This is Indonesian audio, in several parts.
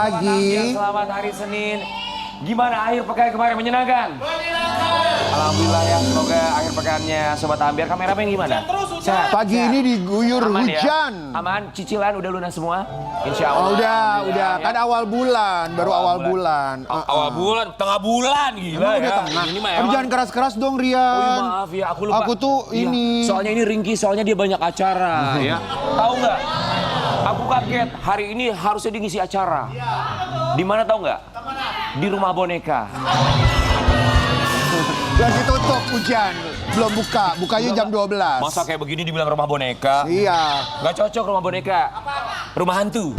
pagi. Selamat hari Senin. Gimana akhir pekan kemarin, menyenangkan? Alhamdulillah ya, semoga akhir pekannya Sobat Ambiar. Kameramen gimana? Sehat. Pagi Sehat. ini diguyur Aman hujan. Ya? Aman, cicilan udah lunas semua? Insya Allah. Oh, udah. Ya. Kan awal bulan, baru awal bulan. Awal bulan, tengah bulan gila Emang ya. udah tengah. Ini mah Tapi emang. jangan keras-keras dong, Rian. Oh iya, maaf ya, aku lupa. Aku tuh Iya. ini. Soalnya ini ringkih, soalnya dia banyak acara ya. Tahu nggak? Aku kaget, hari ini harusnya dia ngisi acara. Di mana tahu nggak? Di Rumah Boneka. Lagi tutup hujan, belum buka. Bukanya jam 12. Masa kayak begini dibilang rumah boneka? Iya. Nggak cocok Rumah Boneka. Rumah hantu.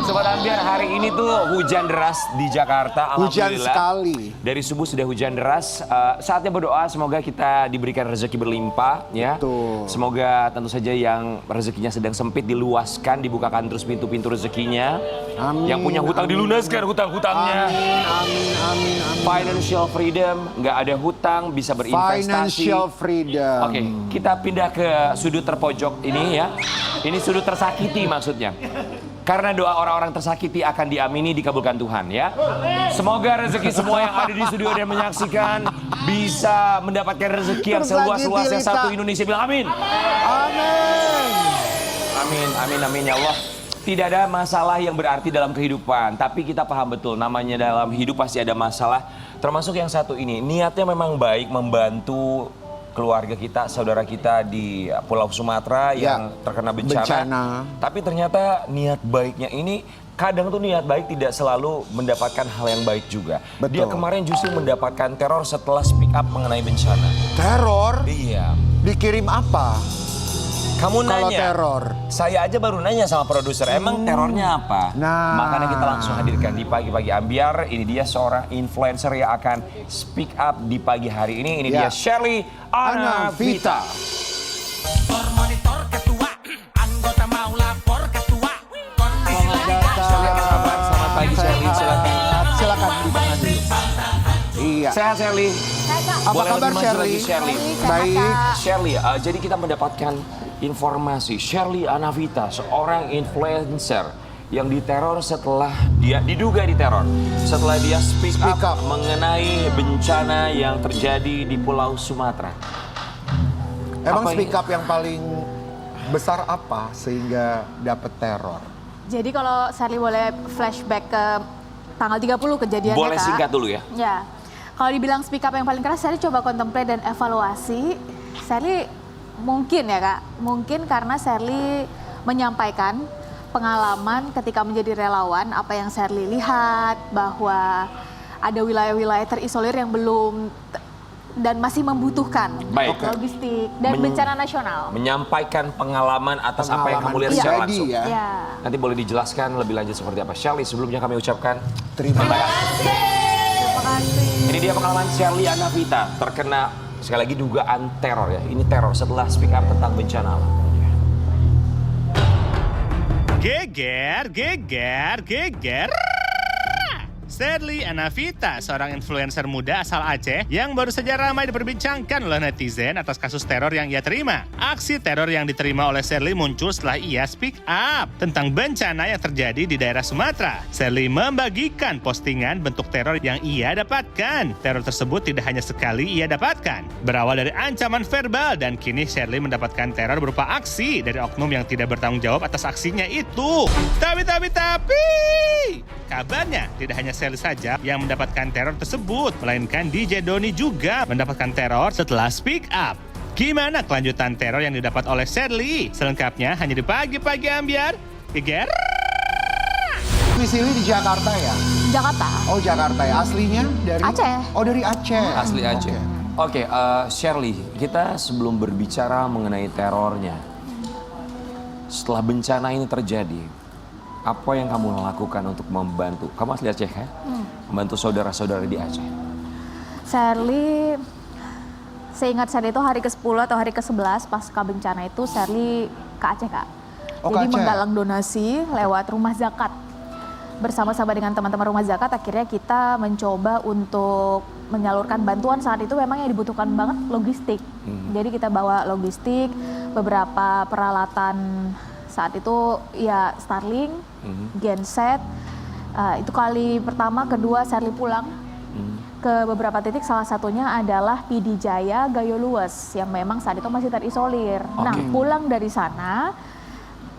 Sobat Ambiar, hari ini tuh hujan deras di Jakarta. Hujan Alhamdulillah. sekali. Dari subuh sudah hujan deras. Saatnya berdoa, semoga kita diberikan rezeki berlimpah ya. Betul. Semoga tentu saja yang rezekinya sedang sempit diluaskan, dibukakan terus pintu-pintu rezekinya. Amin. Yang punya hutang dilunaskan hutang-hutangnya. Amin. Financial freedom, nggak ada hutang, bisa berinvestasi. Financial freedom. Oke, kita pindah ke sudut terpojok ini ya. Ini sudut tersakiti maksudnya. Karena doa orang-orang tersakiti akan diamini, dikabulkan Tuhan ya. Semoga rezeki semua yang ada di studio dan menyaksikan bisa mendapatkan rezeki yang seluas-luasnya satu Indonesia. Bilang amin. Amin ya Allah. Tidak ada masalah yang berarti dalam kehidupan, tapi kita paham betul namanya dalam hidup pasti ada masalah. Termasuk yang satu ini, niatnya memang baik membantu keluarga kita, saudara kita di Pulau Sumatera yang terkena bencana. Tapi ternyata niat baiknya ini, kadang tuh niat baik tidak selalu mendapatkan hal yang baik juga. Betul. Dia kemarin justru mendapatkan teror setelah speak up mengenai bencana. Teror? Iya. Dikirim apa? Kamu Kalau nanya. teror. Saya aja baru nanya sama produser, emang terornya apa? Nah. Makanya kita langsung hadirkan di Pagi-Pagi Ambiar. Ini dia seorang influencer yang akan speak up di pagi hari ini. Ini dia Shirley Anavita. Monitor ketua, anggota mau lapor ketua. Shirley, apa kabar? Selamat pagi Shirley, silakan. Silakan di tengah dulu. Iya. Sehat Shirley? Apa Boleh kabar, lebih maju Shirley? lagi, Shirley? Baik. Shirley, jadi kita mendapatkan informasi Shirley Anavita, seorang influencer yang diteror setelah dia diduga diteror setelah dia speak up mengenai bencana yang terjadi di Pulau Sumatera. Emang Apa speak up yang paling besar apa sehingga dapat teror? Jadi kalau Shirley boleh flashback ke tanggal 30 kejadiannya, Boleh Kak. singkat dulu ya? Ya. Kalau dibilang speak up yang paling keras, Shirley coba contemplate dan evaluasi. Shirley mungkin ya Kak, mungkin karena Shirley menyampaikan pengalaman ketika menjadi relawan, apa yang Shirley lihat, bahwa ada wilayah-wilayah terisolir yang belum dan masih membutuhkan Baik. logistik dan bencana nasional. Menyampaikan pengalaman atas apa yang kamu lihat secara pribadi langsung. ya. Ya. Nanti boleh dijelaskan lebih lanjut seperti apa. Shirley, sebelumnya kami ucapkan Terima kasih. Terima kasih. ini dia pengalaman Shirley Anavita terkena sekali lagi dugaan teror ya. Ini teror setelah speak up tentang bencana alam. Geger. Shirley Anavita, seorang influencer muda asal Aceh yang baru saja ramai diperbincangkan oleh netizen atas kasus teror yang ia terima. Aksi teror yang diterima oleh Shirley muncul setelah ia speak up tentang bencana yang terjadi di daerah Sumatera. Shirley membagikan postingan bentuk teror yang ia dapatkan. Teror tersebut tidak hanya sekali ia dapatkan. Berawal dari ancaman verbal dan kini Shirley mendapatkan teror berupa aksi dari oknum yang tidak bertanggung jawab atas aksinya itu. Tapi, kabarnya tidak hanya Shirley saja yang mendapatkan teror tersebut, melainkan DJ Doni juga mendapatkan teror setelah speak up. Gimana kelanjutan teror yang didapat oleh Shirley? Selengkapnya hanya di Pagi-Pagi Ambiar. Geger. Domisili di Jakarta ya? Jakarta. Oh Jakarta ya, aslinya dari? Aceh. Oh dari Aceh. Asli Aceh. Oke, Shirley, kita sebelum berbicara mengenai terornya, setelah bencana ini terjadi, apa yang kamu lakukan untuk membantu? Kamu asli Aceh kan? Membantu saudara-saudara di Aceh. Shirley, seingat Shirley itu hari ke-10 atau hari ke-11 pasca bencana itu Shirley ke Aceh, Kak. Oh, ke Jadi Aceh. menggalang donasi lewat rumah zakat. Bersama-sama dengan teman-teman rumah zakat akhirnya kita mencoba untuk menyalurkan bantuan. Saat itu memang yang dibutuhkan banget logistik. Jadi kita bawa logistik, beberapa peralatan Saat itu ya Starlink, genset, itu kali pertama, kedua Sherly pulang ke beberapa titik, salah satunya adalah PD Jaya Gayo Luwes yang memang saat itu masih terisolir. Nah, pulang dari sana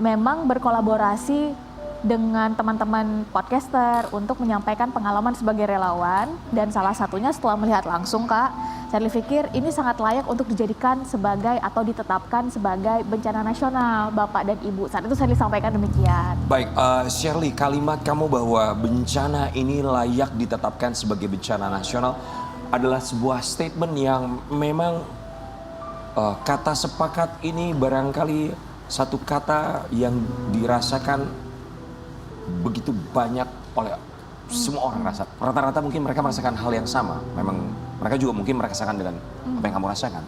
memang berkolaborasi dengan teman-teman podcaster untuk menyampaikan pengalaman sebagai relawan, dan salah satunya setelah melihat langsung Kak, Sherly pikir ini sangat layak untuk dijadikan sebagai atau ditetapkan sebagai bencana nasional Bapak dan Ibu. Saat itu Sherly sampaikan demikian. Baik, Sherly, kalimat kamu bahwa bencana ini layak ditetapkan sebagai bencana nasional adalah sebuah statement yang memang kata sepakat ini barangkali satu kata yang dirasakan begitu banyak oleh semua orang. Rata-rata mungkin mereka merasakan hal yang sama. Memang mereka juga mungkin merasakan dengan apa yang kamu rasakan.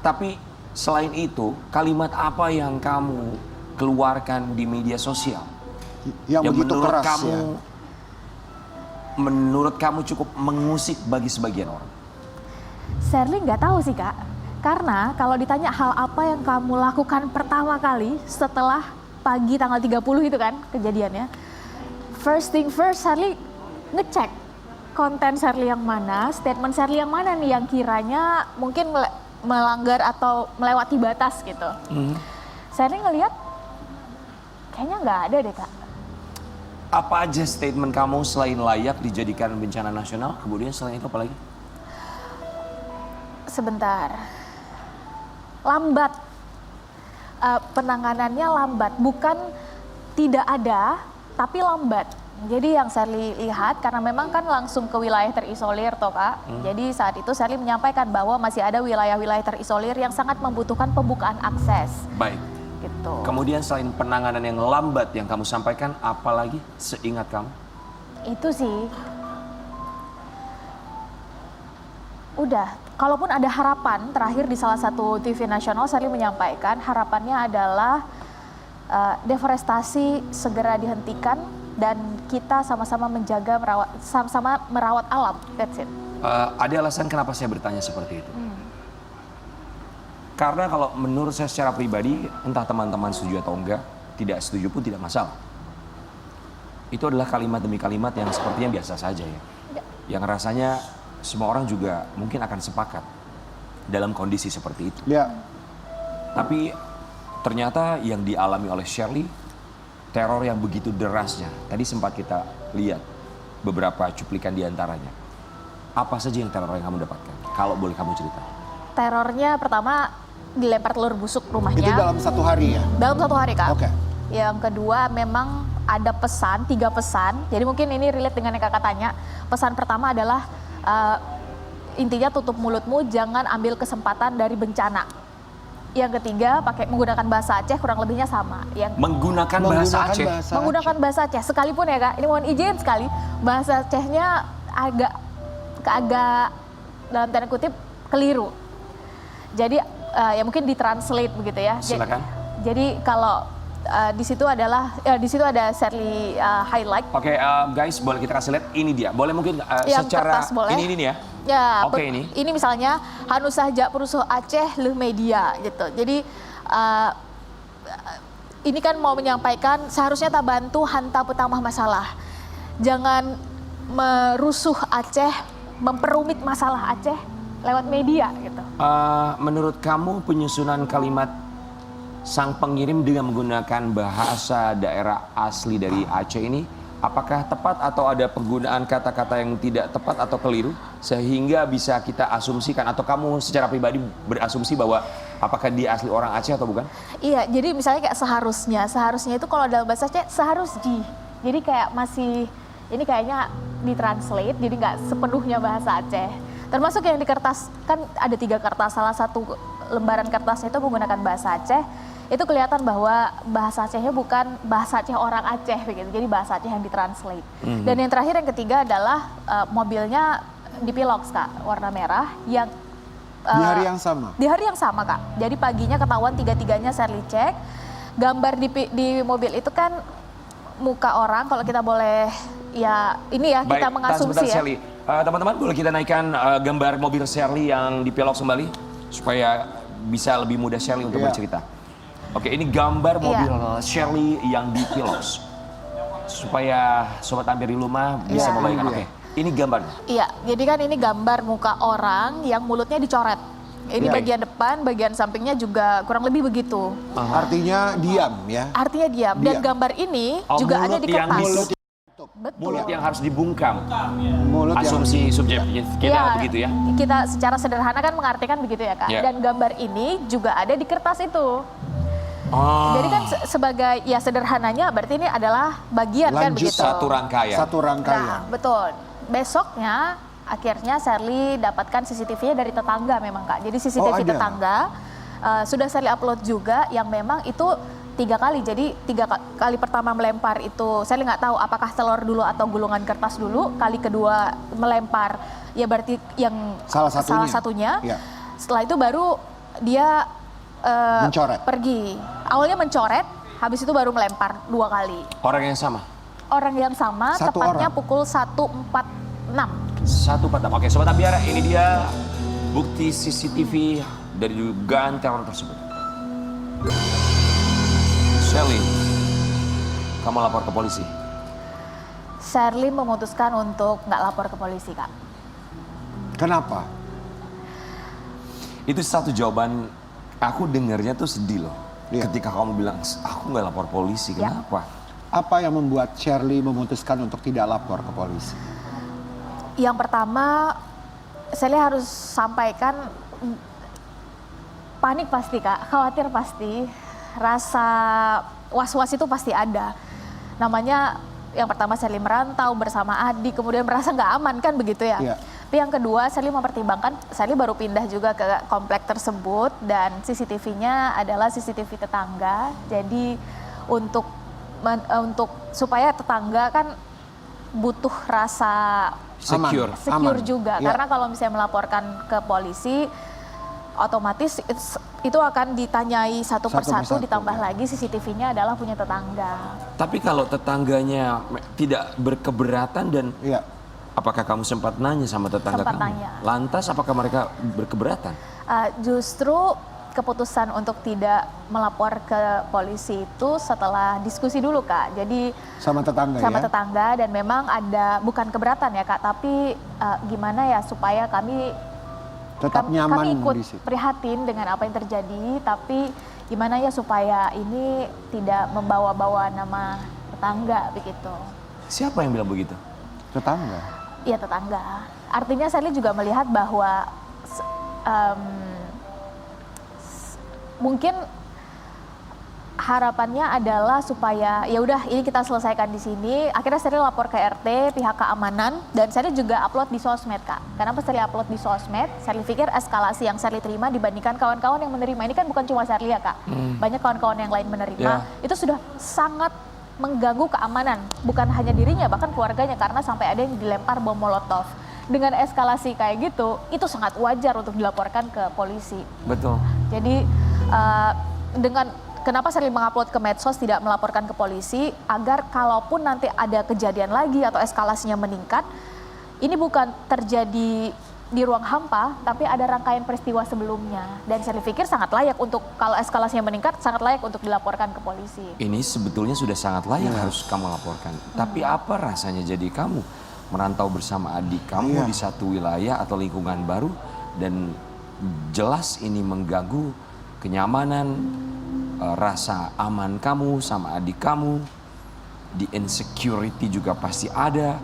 Tapi selain itu, kalimat apa yang kamu keluarkan di media sosial Yang begitu menurut keras kamu, ya. menurut kamu cukup mengusik bagi sebagian orang? Sherly nggak tahu sih Kak, karena kalau ditanya hal apa yang kamu lakukan pertama kali setelah pagi tanggal 30 itu kan kejadiannya, first thing first, Sherly ngecek konten Sherly yang mana, statement Sherly yang mana nih yang kiranya mungkin melanggar atau melewati batas gitu. Sherly ngelihat kayaknya nggak ada deh Kak. Apa aja statement kamu selain layak dijadikan bencana nasional? Kemudian selain itu apa lagi? Sebentar, lambat. Penanganannya lambat, bukan tidak ada, tapi lambat. Jadi yang Sherly lihat, karena memang kan langsung ke wilayah terisolir toh Kak. Jadi saat itu Sherly menyampaikan bahwa masih ada wilayah-wilayah terisolir yang sangat membutuhkan pembukaan akses. Baik. Gitu. Kemudian selain penanganan yang lambat yang kamu sampaikan, apa lagi seingat kamu? Itu sih. Udah, kalaupun ada harapan, terakhir di salah satu TV nasional Sherly menyampaikan harapannya adalah deforestasi segera dihentikan dan kita sama-sama menjaga, sama-sama merawat alam. That's it. Ada alasan kenapa saya bertanya seperti itu? Karena kalau menurut saya secara pribadi, entah teman-teman setuju atau enggak, tidak setuju pun tidak masalah. Itu adalah kalimat demi kalimat yang sepertinya biasa saja ya. Yang rasanya semua orang juga mungkin akan sepakat dalam kondisi seperti itu. Ya. Tapi ternyata yang dialami oleh Sherly, teror yang begitu derasnya. Tadi sempat kita lihat beberapa cuplikan diantaranya. Apa saja yang teror yang kamu dapatkan? Kalau boleh kamu cerita. Terornya pertama dilempar telur busuk rumahnya. Itu dalam satu hari ya? Dalam satu hari Kak. Oke. Yang kedua memang ada pesan, 3 pesan. Jadi mungkin ini relate dengan yang Kakak tanya. Pesan pertama adalah intinya tutup mulutmu, jangan ambil kesempatan dari bencana. Yang ketiga menggunakan bahasa Aceh, kurang lebihnya sama. Yang Menggunakan bahasa Aceh. menggunakan bahasa Aceh, sekalipun ya Kak, ini mohon izin sekali, bahasa Acehnya agak dalam tanda kutip keliru. Jadi ya mungkin ditranslate begitu ya. Silakan. Jadi kalau di situ ada Sherly highlight. Oke, guys, boleh kita kasih lihat ini dia. Boleh mungkin Yang secara kertas boleh. ini ya. Ya, Oke, ini. Ini misalnya Hanu Sahja Perusuh Aceh Leuh Media gitu. Jadi ini kan mau menyampaikan seharusnya tak bantu hanta petambah masalah. Jangan merusuh Aceh, memperumit masalah Aceh lewat media gitu. Menurut kamu penyusunan kalimat sang pengirim dengan menggunakan bahasa daerah asli dari Aceh ini, apakah tepat atau ada penggunaan kata-kata yang tidak tepat atau keliru sehingga bisa kita asumsikan, atau kamu secara pribadi berasumsi bahwa apakah dia asli orang Aceh atau bukan? Iya, jadi misalnya kayak seharusnya itu kalau dalam bahasa Aceh seharusnya. Jadi kayak masih ini kayaknya ditranslate, jadi nggak sepenuhnya bahasa Aceh. Termasuk yang di kertas, kan ada 3 kertas, salah satu lembaran kertasnya itu menggunakan bahasa Aceh. Itu kelihatan bahwa bahasa Acehnya bukan bahasa Aceh orang Aceh begitu, jadi bahasa Aceh yang ditranslate. Dan yang terakhir, yang ketiga adalah mobilnya di Pilox Kak, warna merah yang Di hari yang sama? Di hari yang sama Kak, jadi paginya ketahuan 3-3-nya Sherly cek. Gambar di mobil itu kan muka orang, kalau kita boleh ya ini ya. Baik, kita mengasumsi ya. Sherly. Teman-teman boleh kita naikkan gambar mobil Sherly yang di Pilox kembali supaya bisa lebih mudah Sherly untuk bercerita. Oke, ini gambar mobil Iya. Shirley yang dipilos. Supaya Sobat Ampir di rumah bisa Iya. membayangkan. Oke, ini gambarnya. Iya, jadi kan ini gambar muka orang yang mulutnya dicoret. Ini Iya. bagian depan, bagian sampingnya juga kurang lebih begitu. Artinya diam ya. Artinya diam. Dan Diam. gambar ini Oh, juga ada mulut di yang kertas. ditutup. Betul. Mulut yang harus dibungkam. Mulut yang Asumsi subjektif kita Iya, begitu ya. Kita secara sederhana kan mengartikan begitu ya Kak. Iya. Dan gambar ini juga ada di kertas itu. Oh. Jadi kan sebagai ya sederhananya berarti ini adalah bagian kan Lanjut begitu. Satu rangkaian. satu rangkaian. Nah, betul. Besoknya akhirnya Shirley dapatkan CCTV-nya dari tetangga memang Kak. Jadi CCTV ada. tetangga sudah Shirley upload juga yang memang itu 3 kali. Jadi 3 kali pertama melempar itu Shirley nggak tahu apakah telur dulu atau gulungan kertas dulu. Kali kedua melempar ya berarti yang Salah satunya. Ya. Setelah itu baru dia Mencoret. pergi. Awalnya mencoret, habis itu baru melempar 2 kali. Orang yang sama. Orang yang sama, Satu tepatnya orang. pukul 1.46. 146. Oke, Sobat Ambiara, ini dia bukti CCTV dari dugaan teror tersebut. Shirley, kamu lapor ke polisi. Shirley memutuskan untuk nggak lapor ke polisi, Kak. Kenapa? Itu satu jawaban, aku dengarnya tuh sedih loh. Iya. Ketika kamu bilang, aku nggak lapor polisi, Ya. kenapa? Apa yang membuat Shirley memutuskan untuk tidak lapor ke polisi? Yang pertama, Shirley harus sampaikan panik pasti, Kak. Khawatir pasti. Rasa was-was itu pasti ada. Namanya yang pertama Shirley merantau bersama adik, kemudian merasa nggak aman kan begitu ya. Iya. Tapi yang kedua, Shirley mempertimbangkan, Shirley baru pindah juga ke komplek tersebut dan CCTV-nya adalah CCTV tetangga. Jadi untuk supaya tetangga kan butuh rasa Secure. secure Aman. juga. Iya. Karena kalau misalnya melaporkan ke polisi, otomatis itu akan ditanyai satu persatu, persatu, ditambah ya. lagi CCTV-nya adalah punya tetangga. Tapi kalau tetangganya tidak berkeberatan dan Iya. apakah kamu sempat nanya sama tetangga Sempat kamu? nanya. Lantas apakah mereka berkeberatan? Justru keputusan untuk tidak melapor ke polisi itu setelah diskusi dulu Kak. Jadi Sama tetangga sama ya? tetangga dan memang ada bukan keberatan ya Kak, tapi gimana ya supaya kami Tetap nyaman kami ikut di situ. prihatin dengan apa yang terjadi, tapi gimana ya supaya ini tidak membawa-bawa nama tetangga begitu. Siapa yang bilang begitu? Tetangga. Iya tetangga. Artinya Shirley juga melihat bahwa mungkin harapannya adalah supaya ya udah ini kita selesaikan di sini. Akhirnya Shirley lapor ke RT, pihak keamanan, dan Shirley juga upload di sosmed Kak. Kenapa Shirley upload di sosmed? Shirley pikir eskalasi yang Shirley terima dibandingkan kawan-kawan yang menerima ini kan bukan cuma Shirley ya Kak. Banyak kawan-kawan yang lain menerima. Ya. Itu sudah sangat mengganggu keamanan, bukan hanya dirinya bahkan keluarganya karena sampai ada yang dilempar bom molotov. Dengan eskalasi kayak gitu, itu sangat wajar untuk dilaporkan ke polisi. Betul. Jadi dengan kenapa Shirley mengupload ke medsos tidak melaporkan ke polisi agar kalaupun nanti ada kejadian lagi atau eskalasinya meningkat, ini bukan terjadi di ruang hampa, tapi ada rangkaian peristiwa sebelumnya. Dan Shirley pikir sangat layak untuk kalau eskalasinya meningkat, sangat layak untuk dilaporkan ke polisi. Ini sebetulnya sudah sangat layak harus kamu laporkan. Tapi apa rasanya jadi kamu merantau bersama adik kamu di satu wilayah atau lingkungan baru dan jelas ini mengganggu kenyamanan, rasa aman kamu sama adik kamu, di insecurity juga pasti ada.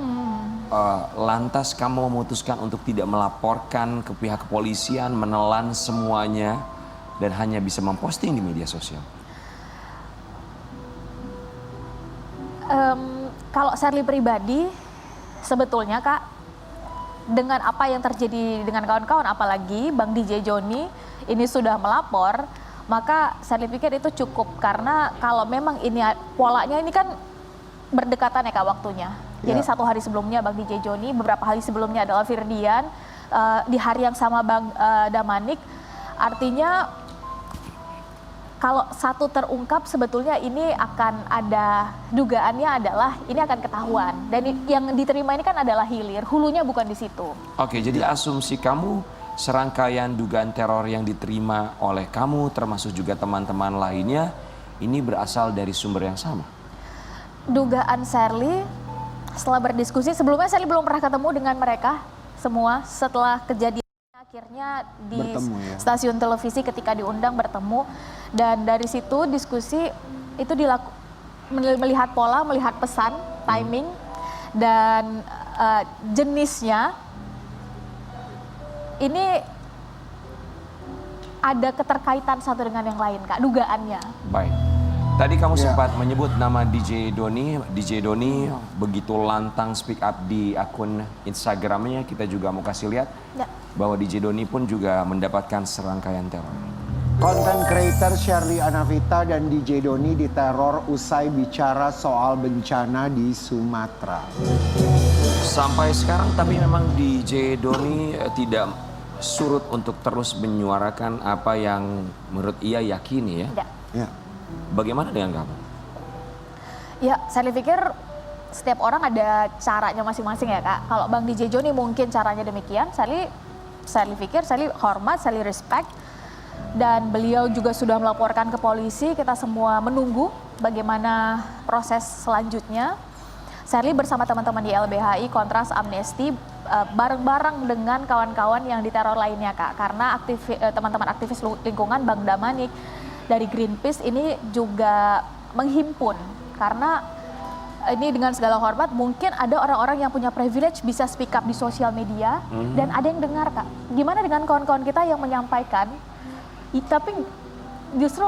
Lantas kamu memutuskan untuk tidak melaporkan ke pihak kepolisian, menelan semuanya dan hanya bisa memposting di media sosial. Kalau Shirley pribadi, sebetulnya Kak, dengan apa yang terjadi dengan kawan-kawan, apalagi Bang DJ Joni ini sudah melapor, maka Shirley pikir itu cukup. Karena kalau memang ini polanya ini kan berdekatan ya Kak waktunya. Jadi Ya. 1 hari sebelumnya Bang DJ Joni, beberapa hari sebelumnya adalah Firdian, di hari yang sama Bang Damanik. Artinya kalau satu terungkap sebetulnya ini akan ada dugaannya adalah ini akan ketahuan. Dan yang diterima ini kan adalah hilir, hulunya bukan di situ. Oke, jadi asumsi kamu serangkaian dugaan teror yang diterima oleh kamu termasuk juga teman-teman lainnya ini berasal dari sumber yang sama? Dugaan Sherly, setelah berdiskusi, sebelumnya Sherly belum pernah ketemu dengan mereka semua. Setelah kejadian akhirnya di Bertemu, ya. stasiun televisi ketika diundang bertemu. Dan dari situ diskusi itu melihat pola, melihat pesan, timing, dan jenisnya. Ini ada keterkaitan satu dengan yang lain, Kak, dugaannya. Baik. Tadi kamu Ya. sempat menyebut nama DJ Doni. DJ Doni begitu lantang speak up di akun Instagramnya. Kita juga mau kasih lihat Ya. bahwa DJ Doni pun juga mendapatkan serangkaian teror. Content creator Sherly Anavita dan DJ Doni diteror usai bicara soal bencana di Sumatera. Sampai sekarang tapi memang DJ Doni tidak surut untuk terus menyuarakan apa yang menurut ia yakini ya. Ya. Ya. Bagaimana dengan kamu? Ya, saya pikir setiap orang ada caranya masing-masing ya, Kak. Kalau Bang DJ Joni mungkin caranya demikian, saya pikir saya hormat, saya respect. Dan beliau juga sudah melaporkan ke polisi, kita semua menunggu bagaimana proses selanjutnya. Sherly bersama teman-teman di LBHI, Kontras, Amnesty, bareng-bareng dengan kawan-kawan yang diteror lainnya, Kak. Karena teman-teman aktivis lingkungan, Bang Damanik, dari Greenpeace ini juga menghimpun. Karena ini dengan segala hormat, mungkin ada orang-orang yang punya privilege bisa speak up di sosial media, dan ada yang dengar, Kak. Gimana dengan kawan-kawan kita yang menyampaikan, tapi justru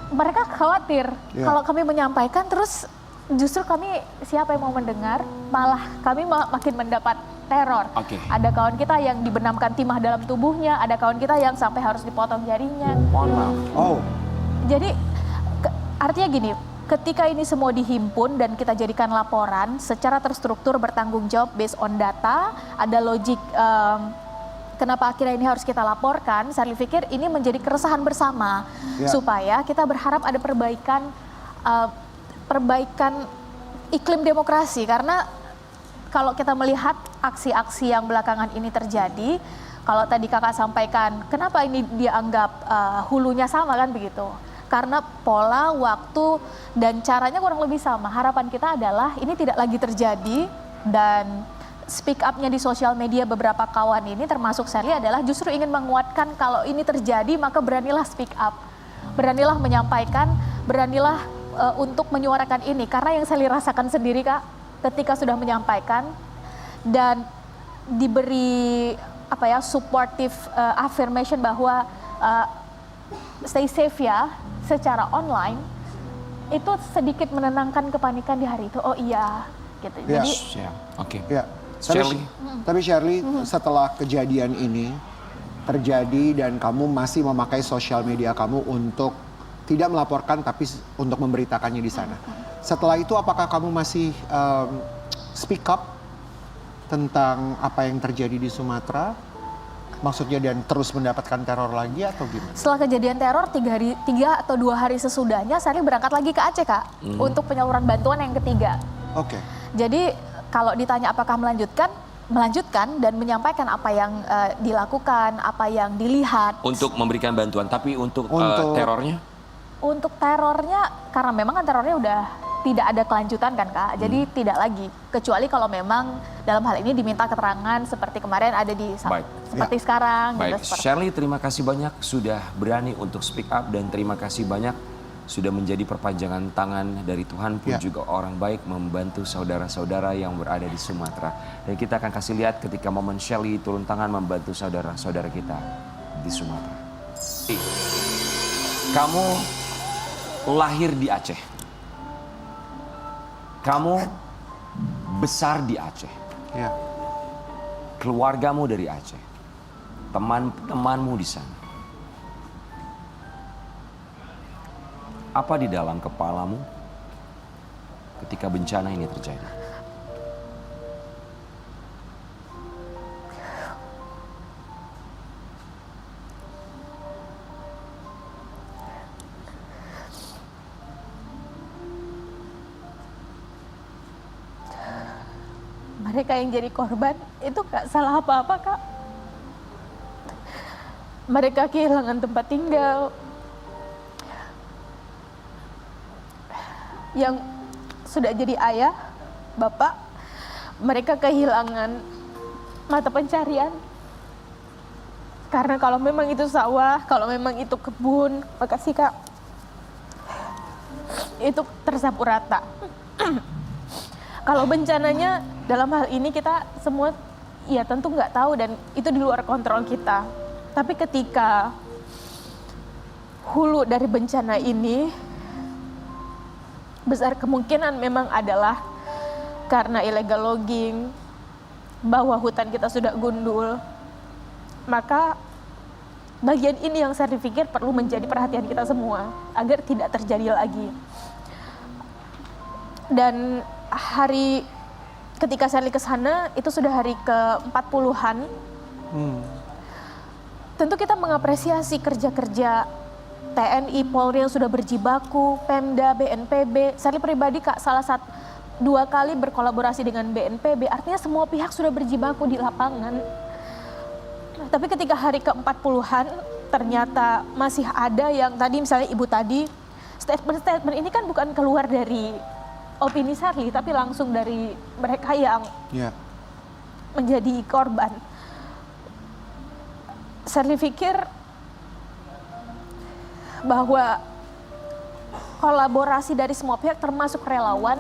mereka khawatir kalau kami menyampaikan terus justru kami siapa yang mau mendengar, malah kami makin mendapat teror. Oke. Ada kawan kita yang dibenamkan timah dalam tubuhnya, ada kawan kita yang sampai harus dipotong jarinya. Mohon maaf. Oh, Jadi artinya gini, ketika ini semua dihimpun dan kita jadikan laporan secara terstruktur bertanggung jawab based on data, ada logik kenapa akhirnya ini harus kita laporkan, saya pikir ini menjadi keresahan bersama supaya kita berharap ada perbaikan iklim demokrasi. Karena kalau kita melihat aksi-aksi yang belakangan ini terjadi, kalau tadi kakak sampaikan, kenapa ini dianggap hulunya sama kan begitu? Karena pola, waktu, dan caranya kurang lebih sama. Harapan kita adalah ini tidak lagi terjadi, dan speak up-nya di sosial media beberapa kawan ini termasuk Sherly adalah justru ingin menguatkan kalau ini terjadi maka beranilah speak up. Beranilah menyampaikan, beranilah untuk menyuarakan ini. Karena yang Sherly rasakan sendiri, Kak, ketika sudah menyampaikan dan diberi supportive affirmation bahwa stay safe ya secara online, itu sedikit menenangkan kepanikan di hari itu. Oh iya, gitu. Ya. Jadi Oke. ya. Shirley. Tapi Sherly, setelah kejadian ini terjadi dan kamu masih memakai sosial media kamu untuk tidak melaporkan tapi untuk memberitakannya di sana. Setelah itu apakah kamu masih speak up tentang apa yang terjadi di Sumatera? Maksudnya dan terus mendapatkan teror lagi atau gimana? setelah kejadian teror 3 atau 2 hari sesudahnya, saya berangkat lagi ke Aceh, Kak, untuk penyaluran bantuan yang ketiga. Oke. Jadi kalau ditanya apakah melanjutkan dan menyampaikan apa yang dilakukan, apa yang dilihat. Untuk memberikan bantuan, tapi untuk terornya? Untuk terornya, karena memang kan terornya udah tidak ada kelanjutan kan, Kak. Jadi tidak lagi. Kecuali kalau memang dalam hal ini diminta keterangan seperti kemarin ada di seperti sekarang. Baik, Gitu, Sherly terima kasih banyak sudah berani untuk speak up dan terima kasih banyak sudah menjadi perpanjangan tangan dari Tuhan pun juga orang baik membantu saudara-saudara yang berada di Sumatera. Dan kita akan kasih lihat ketika momen Sherly turun tangan membantu saudara-saudara kita di Sumatera. Kamu lahir di Aceh. Kamu besar di Aceh. Ya. Keluargamu dari Aceh. Teman-temanmu di sana. Apa di dalam kepalamu ketika bencana ini terjadi? Mereka yang jadi korban itu gak salah apa-apa, Kak. mereka kehilangan tempat tinggal, yang sudah jadi ayah, bapak, mereka kehilangan mata pencarian. Karena kalau memang itu sawah, kalau memang itu kebun, makasih Kak, itu tersapu rata. Kalau bencananya dalam hal ini kita semua ya tentu nggak tahu dan itu di luar kontrol kita. Tapi ketika hulu dari bencana ini besar kemungkinan memang adalah karena illegal logging, bahwa hutan kita sudah gundul, maka bagian ini yang saya pikir perlu menjadi perhatian kita semua agar tidak terjadi lagi. Dan hari ketika saya ke sana itu sudah hari ke-40-an. Tentu kita mengapresiasi kerja-kerja TNI, Polri yang sudah berjibaku, Pemda, BNPB. Saya pribadi Kak dua kali berkolaborasi dengan BNPB, artinya semua pihak sudah berjibaku di lapangan. Tapi ketika hari ke-40-an ternyata masih ada yang tadi misalnya ibu tadi, statement-statement ini kan bukan keluar dari opini Sherly, tapi langsung dari mereka yang menjadi korban. Sherly pikir bahwa kolaborasi dari semua pihak termasuk relawan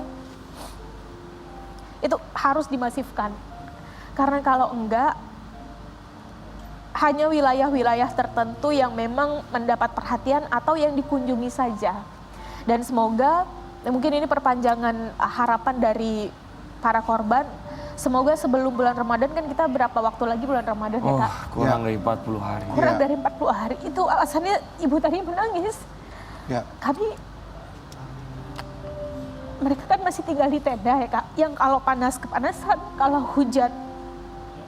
itu harus dimasifkan. Karena kalau enggak, hanya wilayah-wilayah tertentu yang memang mendapat perhatian atau yang dikunjungi saja. Dan semoga mungkin ini perpanjangan harapan dari para korban. Semoga sebelum bulan Ramadan, kan kita berapa waktu lagi bulan Ramadan ya Kak? Kurang dari 40 hari. Kurang dari 40 hari. Itu alasannya ibu tadi menangis. Mereka kan masih tinggal di tenda ya Kak. Yang kalau panas kepanasan, kalau hujan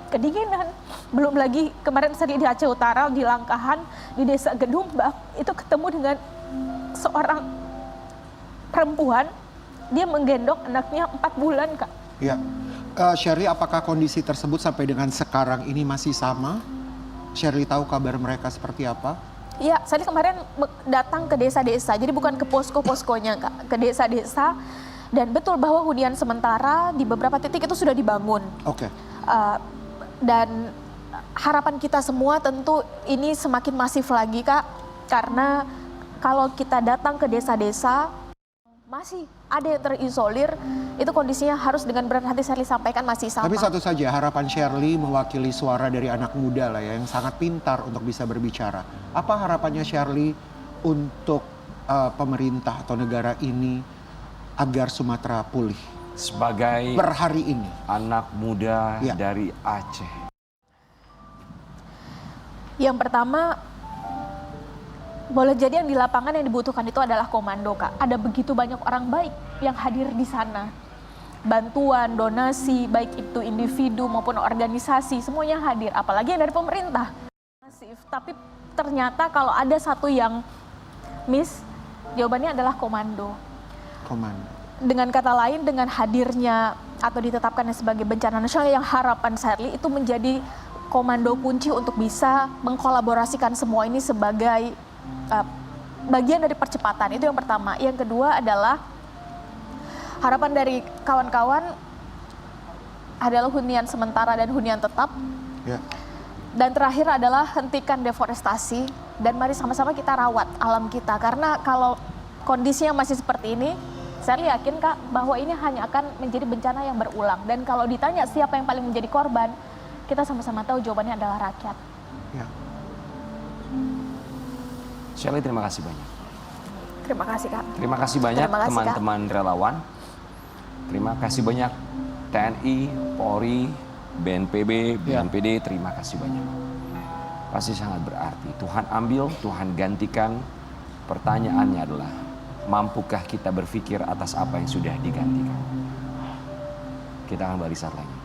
kedinginan. Belum lagi kemarin saya di Aceh Utara, di Langkahan, di desa Gedumbak, itu ketemu dengan seorang perempuan, dia menggendong anaknya 4 bulan Kak. Ya, Sherly, apakah kondisi tersebut sampai dengan sekarang ini masih sama? Sherly tahu kabar mereka seperti apa? Iya, saya kemarin datang ke desa-desa, jadi bukan ke posko-poskonya Kak, ke desa-desa. Dan betul bahwa hunian sementara di beberapa titik itu sudah dibangun. Oke. Dan harapan kita semua tentu ini semakin masif lagi Kak, karena kalau kita datang ke desa-desa, masih ada yang terisolir, itu kondisinya harus dengan berat hati Sherly sampaikan masih sama. Tapi satu saja, harapan Sherly mewakili suara dari anak muda lah ya, yang sangat pintar untuk bisa berbicara. Apa harapannya Sherly untuk pemerintah atau negara ini agar Sumatera pulih? Sebagai per hari ini, anak muda dari Aceh. Yang pertama, boleh jadi yang di lapangan yang dibutuhkan itu adalah komando Kak. Ada begitu banyak orang baik yang hadir di sana. Bantuan, donasi, baik itu individu maupun organisasi, semuanya hadir. Apalagi yang dari pemerintah. Masif. Tapi ternyata kalau ada satu yang miss, jawabannya adalah komando. komando. Dengan kata lain, dengan hadirnya atau ditetapkannya sebagai bencana nasional, yang harapan Sherly itu menjadi komando kunci untuk bisa mengkolaborasikan semua ini sebagai bagian dari percepatan. Itu yang pertama. Yang kedua adalah harapan dari kawan-kawan adalah hunian sementara dan hunian tetap. Dan terakhir adalah hentikan deforestasi dan mari sama-sama kita rawat alam kita. Karena kalau kondisinya masih seperti ini, saya yakin Kak bahwa ini hanya akan menjadi bencana yang berulang. Dan kalau ditanya siapa yang paling menjadi korban, kita sama-sama tahu jawabannya adalah rakyat. Sherly, terima kasih banyak. Terima kasih Kak. Terima kasih banyak teman-teman relawan. Terima kasih banyak TNI, Polri, BNPB, BNPD, terima kasih banyak. Pasti sangat berarti. Tuhan ambil, Tuhan gantikan. Pertanyaannya adalah, mampukah kita berpikir atas apa yang sudah digantikan? Kita akan balik saat lagi.